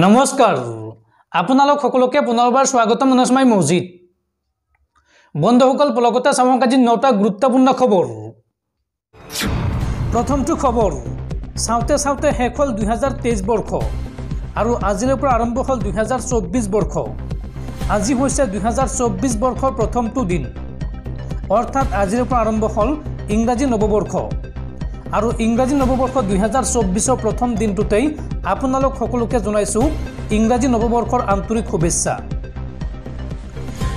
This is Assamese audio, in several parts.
নমস্কাৰ আপোনালোক সকলোকে পুনৰবাৰ স্বাগতম মনসমাই মছজিদ বন্ধুসকল পলকতে সামগ্ৰী নটা গুৰুত্বপূৰ্ণ খবৰ প্ৰথমটো খবৰ সাউতে সাউতে শেষ হল 2023 বৰ্ষ আৰু আজিৰ পৰা আৰম্ভ হল 2024 বৰ্ষ আজি হৈছে 2024 বৰ্ষৰ প্ৰথমটো দিন অৰ্থাৎ আজিৰ পৰা আৰম্ভ হল ইংৰাজী নৱবৰ্ষ আৰু ইংৰাজী নৱবৰ্ষ 2024 প্ৰথম দিনটোতেই আপোনালোক সকলোকে জনাইছো ইংৰাজী নৱবৰ্ষৰ আন্তৰিক শুভেচ্ছা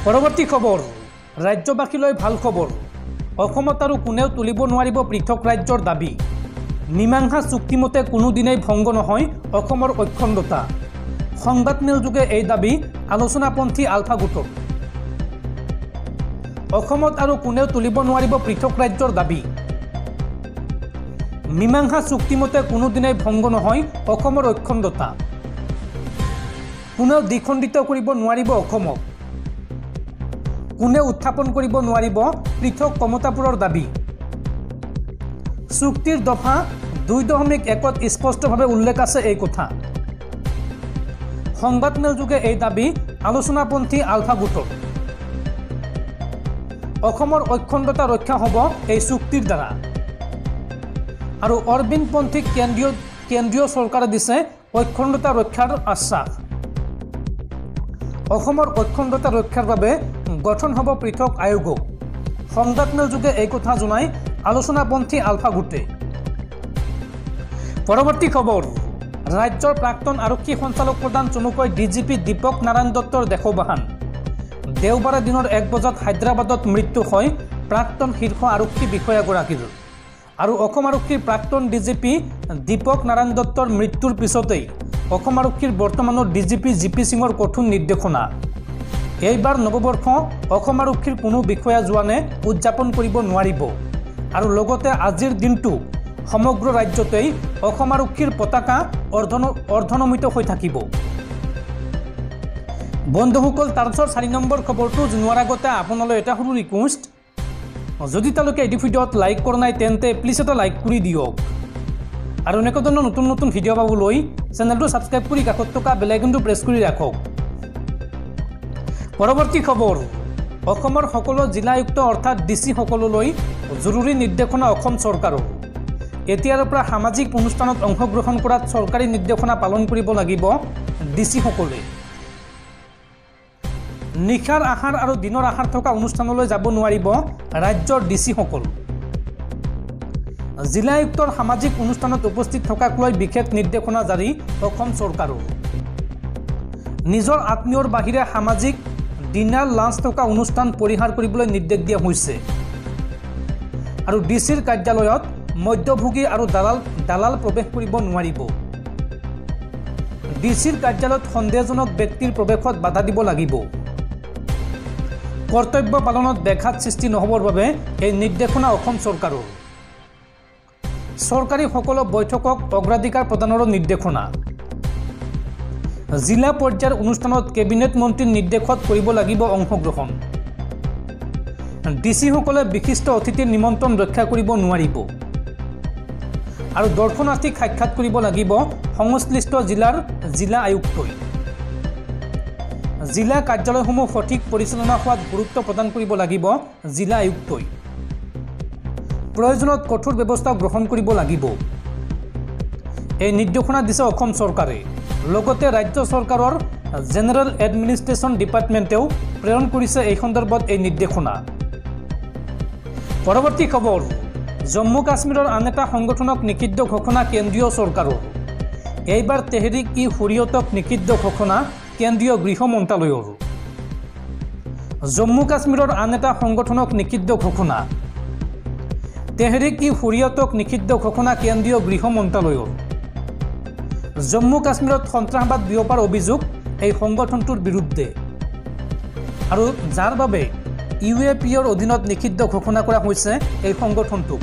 পৰৱৰ্তী খবৰ ৰাজ্যবাসীলৈ ভাল খবৰ অসমত আৰু কোনেও তুলিব নোৱাৰিব পৃথক ৰাজ্যৰ দাবী মীমাংসা চুক্তিমতে কোনো দিনেই ভংগ নহয় অসমৰ অখণ্ডতা সংবাদমেল যোগে এই দাবী আলোচনাপন্থী আলফা গোটৰ অসমত আৰু কোনেও তুলিব নোৱাৰিব পৃথক ৰাজ্যৰ দাবী মীমাংসা চুক্তিমতে কোনো দিনেই ভংগ নহয় অসমৰ অখণ্ডতা কোনেও দ্বিখণ্ডিত কৰিব নোৱাৰিব অসমক কোনেও উত্থাপন কৰিব নোৱাৰিব পৃথক কমতাপুৰৰ দাবী চুক্তিৰ দফা 2.1ত স্পষ্টভাৱে উল্লেখ আছে এই কথা সংবাদমেল যোগে এই দাবী আলোচনাপন্থী আলফা গোটৰ অসমৰ অখণ্ডতা ৰক্ষা হ'ব এই চুক্তিৰ দ্বাৰা আৰু অৰবিন্দপন্থী কেন্দ্ৰীয় চৰকাৰে দিছে অখণ্ডতা ৰক্ষাৰ আশ্বাস অসমৰ অখণ্ডতা ৰক্ষাৰ বাবে গঠন হ'ব পৃথক আয়োগ সংবাদমেল যোগে এই কথা জনাই আলোচনাপন্থী আলফা গোটে পৰৱৰ্তী খবৰ ৰাজ্যৰ প্ৰাক্তন আৰক্ষী সঞ্চালক প্ৰধান চমুকৈ ডিজিপি দীপক নাৰায়ণ দত্তৰ দেহবাহান দেওবাৰে দিনৰ 1 বজাত হায়দৰাবাদত মৃত্যু হয় প্ৰাক্তন শীৰ্ষ আৰক্ষী বিষয়াগৰাকীৰ আৰু অসম আৰক্ষীৰ প্ৰাক্তন ডিজিপি দীপক নাৰায়ণ দত্তৰ মৃত্যুৰ পিছতেই অসম আৰক্ষীৰ বৰ্তমানৰ ডিজিপি জিপি সিঙৰ কঠোৰ নিৰ্দেশনা এইবাৰ নৱবৰ্ষ অসম আৰক্ষীৰ কোনো বিষয়া জোৱানে উদযাপন কৰিব নোৱাৰিব আৰু লগতে আজিৰ দিনটো সমগ্ৰ ৰাজ্যতেই অসম আৰক্ষীৰ পতাকা অৰ্ধনমিত হৈ থাকিব বন্ধুসকল তাৰপিছত 4 নম্বৰ খবৰটো জনোৱাৰ আগতে আপোনালৈ এটা সৰু ৰিকুৱেষ্ট যদি তালৈকে এই ভিডিঅ'ত লাইক কৰা নাই তেন্তে প্লিজ এটা লাইক কৰি দিয়ক আৰু এনেকুৱা ধৰণৰ নতুন নতুন ভিডিঅ' পাবলৈ চেনেলটো ছাবস্ক্ৰাইব কৰি কাষত থকা বেল আইকনটো প্ৰেছ কৰি ৰাখক পৰৱৰ্তী খবৰ অসমৰ সকলো জিলা আয়ুক্ত অৰ্থাৎ ডিচি সকললৈ জৰুৰী নিৰ্দেশনা অসম চৰকাৰৰ এতিয়াৰ পৰা সামাজিক অনুষ্ঠানত অংশগ্ৰহণ কৰাত চৰকাৰী নিৰ্দেশনা পালন কৰিব লাগিব ডিচি সকলে নিশাৰ আহাৰ আৰু দিনৰ আহাৰ থকা অনুষ্ঠানলৈ যাব নোৱাৰিব ৰাজ্যৰ ডিচি সকল জিলা আয়ুক্তৰ সামাজিক অনুষ্ঠানত উপস্থিত থকাক লৈ বিশেষ নিৰ্দেশনা জাৰি অসম চৰকাৰৰ নিজৰ আত্মীয়ৰ বাহিৰে সামাজিক ডিনাৰ লাঞ্চ থকা অনুষ্ঠান পৰিহাৰ কৰিবলৈ নিৰ্দেশ দিয়া হৈছে আৰু ডিচিৰ কাৰ্যালয়ত মধ্যভোগী আৰু দালাল প্ৰৱেশ কৰিব নোৱাৰিব ডিচিৰ কাৰ্যালয়ত সন্দেহজনক ব্যক্তিৰ প্ৰৱেশত বাধা দিব লাগিব কৰ্তব্য পালনত ব্যাঘাত সৃষ্টি নহবৰ বাবে এই নিৰ্দেশনা অসম চৰকাৰৰ চৰকাৰী সকলো বৈঠকক অগ্ৰাধিকাৰ প্ৰদানৰ নিৰ্দেশনা জিলা পৰ্যায়ৰ অনুষ্ঠানত কেবিনেট মন্ত্ৰীৰ নিৰ্দেশত কৰিব লাগিব অংশগ্ৰহণ ডিচি সকলে বিশিষ্ট অতিথিৰ নিমন্ত্ৰণ ৰক্ষা কৰিব নোৱাৰিব আৰু দৰ্শনাৰ্থীক সাক্ষাৎ কৰিব লাগিব সংশ্লিষ্ট জিলা আয়ুক্তই জিলা কাৰ্যালয়সমূহ সঠিক পৰিচালনা হোৱাত গুৰুত্ব প্ৰদান কৰিব লাগিব জিলা আয়ুক্তই প্ৰয়োজনত কঠোৰ ব্যৱস্থা গ্ৰহণ কৰিব লাগিব এই নিৰ্দেশনা দিছে অসম চৰকাৰে লগতে ৰাজ্য চৰকাৰৰ জেনেৰেল এডমিনিষ্ট্ৰেশ্যন ডিপাৰ্টমেণ্টেও প্ৰেৰণ কৰিছে এই সন্দৰ্ভত এই নিৰ্দেশনা পৰৱৰ্তী খবৰ জম্মু কাশ্মীৰৰ আন এটা সংগঠনক নিষিদ্ধ ঘোষণা কেন্দ্ৰীয় চৰকাৰৰ এইবাৰ তেহৰিক ই হুৰিয়তক নিষিদ্ধ ঘোষণা কেন্দ্ৰীয় গৃহ মন্ত্ৰালয়ৰ জম্মু কাশ্মীৰৰ আন এটা সংগঠনক নিষিদ্ধ ঘোষণা তেহৰিক ই হুৰিয়তক নিষিদ্ধ ঘোষণা কেন্দ্ৰীয় গৃহ মন্ত্ৰালয়ৰ জম্মু কাশ্মীৰত সন্ত্ৰাসবাদ বিয়পাৰ অভিযোগ এই সংগঠনটোৰ বিৰুদ্ধে আৰু যাৰ বাবে ইউএপিৰ অধীনত নিষিদ্ধ ঘোষণা কৰা হৈছে এই সংগঠনটোক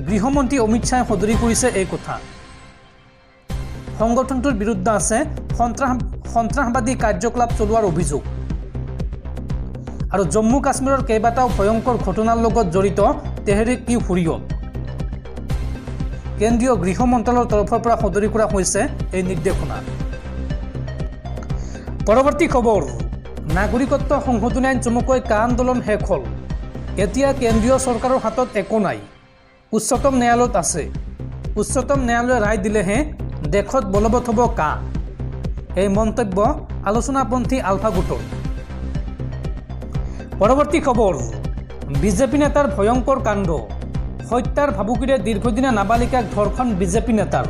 গৃহমন্ত্ৰী অমিত শ্বাহে সদৰি কৰিছে এই কথা সংগঠনটোৰ বিৰুদ্ধে আছে সন্ত্ৰাসবাদী কাৰ্যকলাপ চলোৱাৰ অভিযোগ আৰু জম্মু কাশ্মীৰৰ কেইবাটাও ভয়ংকৰ ঘটনাৰ লগত জড়িত তেহৰিক ই হুৰিয়ত কেন্দ্ৰীয় গৃহ মন্ত্ৰালয়ৰ তৰফৰ পৰা সদৰি কৰা হৈছে এই নিৰ্দেশনা। পৰৱৰ্তী খবৰ, নাগৰিকত্ব সংশোধনী আইন চমুকৈ কা আন্দোলন শেষ হ'ল। এতিয়া কেন্দ্ৰীয় চৰকাৰৰ হাতত একো নাই, উচ্চতম ন্যায়ালয়ত আছে। উচ্চতম ন্যায়ালয়ে ৰায় দিলেহে দেশত বলবৎ হ'ব কা। এই মন্তব্য আলোচনাপন্থী আলফা গোটৰ। পৰৱৰ্তী খবৰ, বিজেপি নেতাৰ ভয়ংকৰ কাণ্ড। হত্যাৰ ভাবুকিৰে দীৰ্ঘদিনীয়া নাবালিকাক ধৰ্ষণ বিজেপি নেতাৰ।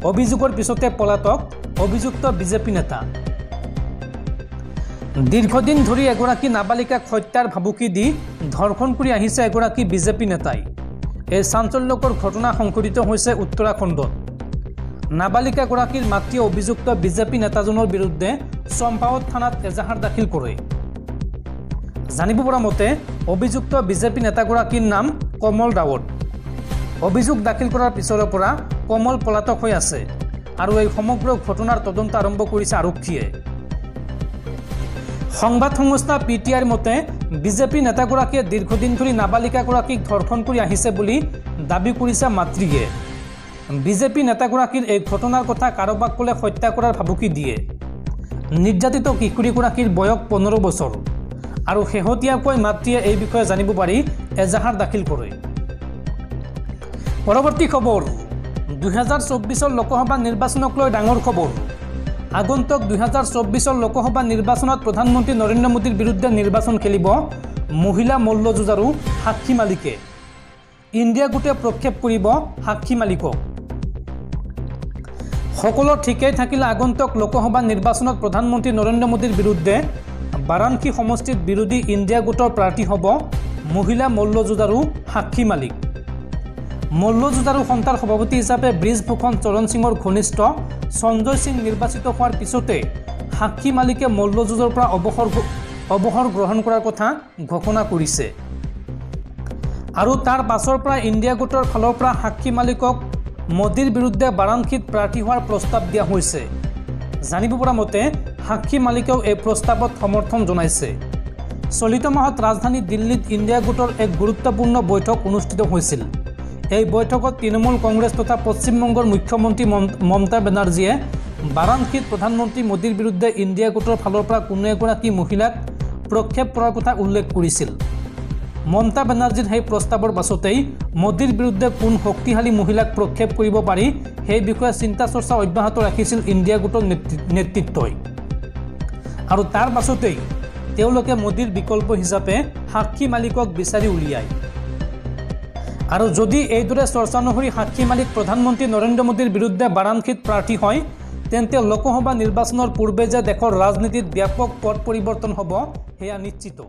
অভিযোগৰ পিছতে পলাতক অভিযুক্ত বিজেপি নেতা। দীৰ্ঘদিন ধৰি এগৰাকী নাবালিকাক হত্যাৰ ভাবুকি দি ধৰ্ষণ কৰি আহিছে এগৰাকী বিজেপি নেতাই। এই চাঞ্চল্যকৰ ঘটনা সংঘটিত হৈছে উত্তৰাখণ্ডত। নাবালিকাগৰাকীৰ মাতৃয়ে অভিযুক্ত বিজেপি নেতাজনৰ বিৰুদ্ধে চম্পাৱত থানাত এজাহাৰ দাখিল কৰে। জানিব পৰা মতে অভিযুক্ত বিজেপি নেতাগৰাকীৰ নাম কমল ৰাৱত। অভিযোগ দাখিল কৰাৰ পিছৰে পৰা কমল পলাতক হৈ আছে আৰু এই সমগ্ৰ ঘটনাৰ তদন্ত আৰম্ভ কৰিছে আৰক্ষীয়ে। সংবাদ সংস্থা PTIৰ মতে বিজেপি নেতাগৰাকীয়ে দীৰ্ঘদিন ধৰি নাবালিকাগৰাকীক ধৰ্ষণ কৰি আহিছে বুলি দাবী কৰিছে মাতৃয়ে। বিজেপি নেতাগৰাকীৰ এই ঘটনাৰ কথা কাৰোবাক ক'লে হত্যা কৰাৰ ভাবুকি দিয়ে। নিৰ্যাতিত কিশোৰীগৰাকীৰ বয়স 15 বছৰ আৰু শেহতীয়াকৈ মাতৃয়ে এই বিষয়ে জানিব পাৰি এজাহাৰ দাখিল কৰে। পৰৱৰ্তী খবৰ, 2024 লোকসভা নিৰ্বাচনক লৈ ডাঙৰ খবৰ। আগন্তুক 2024 লোকসভা নিৰ্বাচনত প্ৰধানমন্ত্ৰী নৰেন্দ্ৰ মোদীৰ বিৰুদ্ধে নিৰ্বাচন খেলিব মহিলা মল্লযুঁজ আৰু সাক্ষী মালিকে। ইণ্ডিয়া গোটে প্ৰক্ষেপ কৰিব সাক্ষী মালিকক। সকলো ঠিকেই থাকিলে আগন্তুক লোকসভা নিৰ্বাচনত প্ৰধানমন্ত্ৰী নৰেন্দ্ৰ মোদীৰ বিৰুদ্ধে বাৰাণসী সমষ্টিত বিৰোধী ইণ্ডিয়া গোটৰ প্ৰাৰ্থী হ'ব মহিলা মল্লযুঁজ আৰু সাক্ষী মালিক। মল্লযুঁজ আৰু সন্থাৰ সভাপতি হিচাপে ব্ৰিজভূষণ চৰণ সিঙৰ ঘনিষ্ঠ সঞ্জয় সিং নিৰ্বাচিত হোৱাৰ পিছতে সাক্ষী মালিকে মল্লযুঁজৰ পৰা অৱসৰ গ্ৰহণ কৰাৰ কথা ঘোষণা কৰিছে আৰু তাৰ পাছৰ পৰা ইণ্ডিয়া গোটৰ ফালৰ পৰা সাক্ষী মালিকক মোদীৰ বিৰুদ্ধে বাৰাণসীত প্ৰাৰ্থী হোৱাৰ প্ৰস্তাৱ দিয়া হৈছে। জানিব পৰা মতে সাক্ষী মালিকেও এই প্ৰস্তাৱত সমৰ্থন জনাইছে। চলিত মাহত ৰাজধানী দিল্লীত ইণ্ডিয়া গোটৰ এক গুৰুত্বপূৰ্ণ বৈঠক অনুষ্ঠিত হৈছিল। এই বৈঠকত তৃণমূল কংগ্ৰেছ তথা পশ্চিমবংগৰ মুখ্যমন্ত্ৰী মমতা বেনাৰ্জীয়ে বাৰাণসীত প্ৰধানমন্ত্ৰী মোদীৰ বিৰুদ্ধে ইণ্ডিয়া গোটৰ ফালৰ পৰা কোনো এগৰাকী মহিলাক প্ৰক্ষেপ কৰাৰ কথা উল্লেখ কৰিছিল। মমতা বেনাৰ্জীৰ সেই প্ৰস্তাৱৰ পাছতেই মোদীৰ বিৰুদ্ধে কোন শক্তিশালী মহিলাক প্ৰক্ষেপ কৰিব পাৰি সেই বিষয়ে চিন্তা চৰ্চা অব্যাহত ৰাখিছিল ইণ্ডিয়া গোটৰ নেতৃত্বই আৰু তাৰ পাছতেই তেওঁলোকে মোদীৰ বিকল্প হিচাপে সাক্ষী মালিকক বিচাৰি উলিয়ায়। আৰু যদি এইদৰে চৰ্চা অনুসৰি সাক্ষী মালিক প্ৰধানমন্ত্ৰী নৰেন্দ্ৰ মোদীৰ বিৰুদ্ধে বাৰাণসীত প্ৰাৰ্থী হয় তেন্তে লোকসভা নিৰ্বাচনৰ পূৰ্বে যে দেশৰ ৰাজনীতিত ব্যাপক পট পৰিৱৰ্তন হ'ব সেয়া নিশ্চিত।